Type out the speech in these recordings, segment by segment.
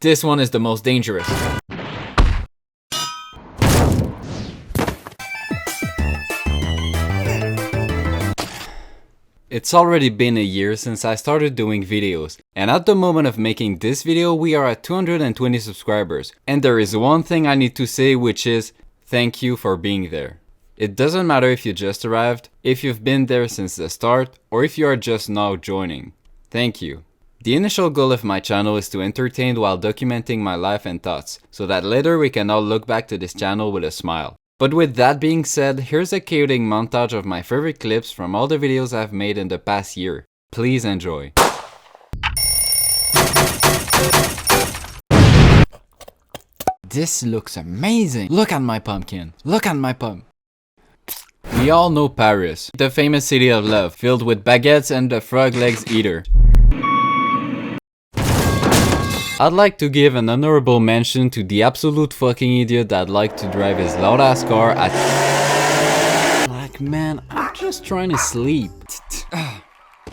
This one is the most dangerous. It's already been a year since I started doing videos, and at the moment of making this video we are at 220 subscribers, and there is one thing I need to say, which is thank you for being there. It doesn't matter if you just arrived, if you've been there since the start, or if you are just now joining. Thank you. The initial goal of my channel is to entertain while documenting my life and thoughts, so that later we can all look back to this channel with a smile. But with that being said, here's a chaotic montage of my favorite clips from all the videos I've made in the past year. Please enjoy. This looks amazing! Look at my pumpkin! Look at my pump! We all know Paris, the famous city of love, filled with baguettes and the frog legs eater. I'd like to give an honorable mention to the absolute fucking idiot that liked to drive his loud ass car at... Like, man, I'm just trying to sleep.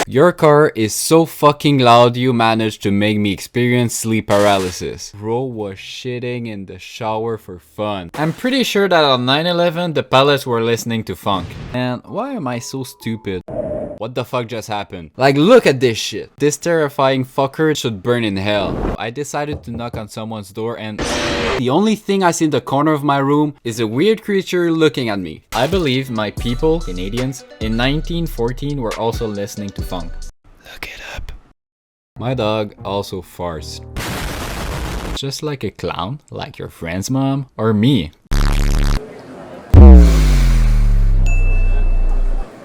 Your car is so fucking loud you managed to make me experience sleep paralysis. Bro was shitting in the shower for fun. I'm pretty sure that on 9/11 the pilots were listening to funk. And why am I so stupid? What the fuck just happened? Like, look at this shit. This terrifying fucker should burn in hell. I decided to knock on someone's door and the only thing I see in the corner of my room is a weird creature looking at me. I believe my people, Canadians, in 1914 were also listening to funk. Look it up. My dog also farts. Just like a clown, like your friend's mom, or me.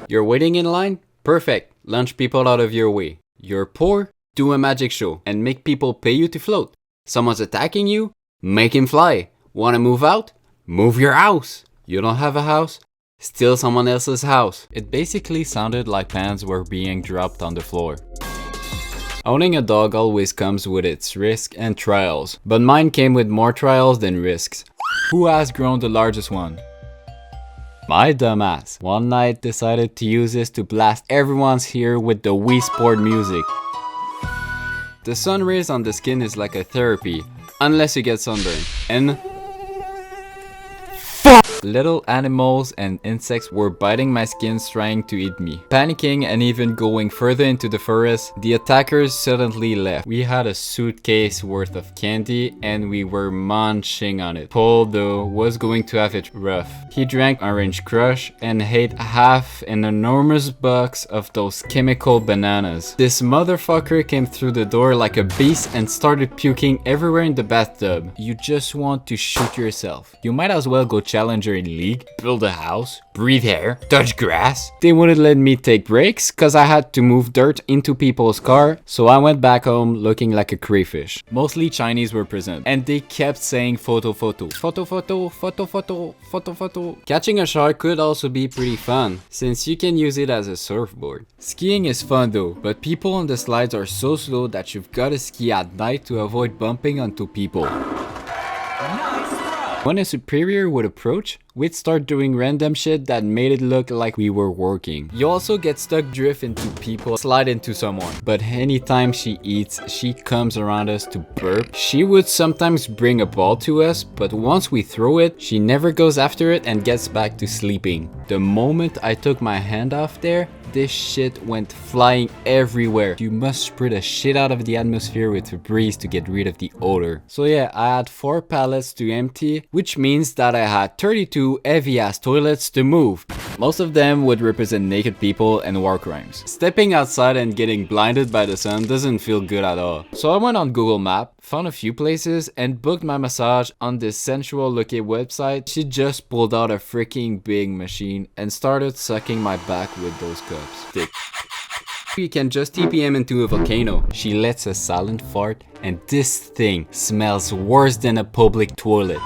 You're waiting in line? Perfect. Lunch people out of your way. You're poor? Do a magic show and make people pay you to float. Someone's attacking you? Make him fly. Wanna move out? Move your house. You don't have a house? Steal someone else's house. It basically sounded like pans were being dropped on the floor. Owning a dog always comes with its risks and trials, but mine came with more trials than risks. Who has grown the largest one? My dumbass one night decided to use this to blast everyone's ear with the Wii Sport music. The sun rays on the skin is like a therapy, unless you get sunburned. And little animals and insects were biting my skins trying to eat me. Panicking and even going further into the forest, the attackers suddenly left. We had a suitcase worth of candy and we were munching on it. Paul though was going to have it rough. He drank Orange Crush and ate half an enormous box of those chemical bananas. This motherfucker came through the door like a beast and started puking everywhere in the bathtub. You just want to shoot yourself. You might as well go challenger in league, build a house, breathe air, touch grass. They wouldn't let me take breaks cause I had to move dirt into people's car, so I went back home looking like a crayfish. Mostly Chinese were present and they kept saying photo photo, photo photo, photo photo, photo photo. Catching a shark could also be pretty fun since you can use it as a surfboard. Skiing is fun though, but people on the slides are so slow that you've gotta ski at night to avoid bumping onto people. When a superior would approach, we'd start doing random shit that made it look like we were working. You also get stuck drift into people, slide into someone. But anytime she eats, she comes around us to burp. She would sometimes bring a ball to us, but once we throw it, she never goes after it and gets back to sleeping. The moment I took my hand off there, this shit went flying everywhere. You must spray the shit out of the atmosphere with Febreze to get rid of the odor. So yeah, I had 4 pallets to empty, which means that I had 32 heavy ass toilets to move. Most of them would represent naked people and war crimes. Stepping outside and getting blinded by the sun doesn't feel good at all. So I went on Google Maps, found a few places, and booked my massage on this sensual looking website. She just pulled out a freaking big machine and started sucking my back with those cups. You can just TPM into a volcano. She lets a silent fart and this thing smells worse than a public toilet.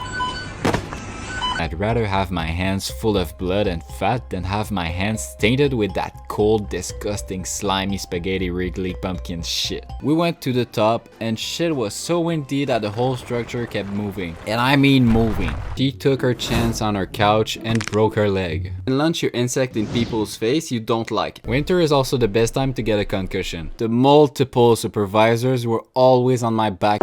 I'd rather have my hands full of blood and fat than have my hands tainted with that cold, disgusting, slimy spaghetti Wrigley pumpkin shit. We went to the top and shit was so windy that the whole structure kept moving. And I mean moving. She took her chance on her couch and broke her leg. And launch your insect in people's face you don't like. Winter is also the best time to get a concussion. The multiple supervisors were always on my back.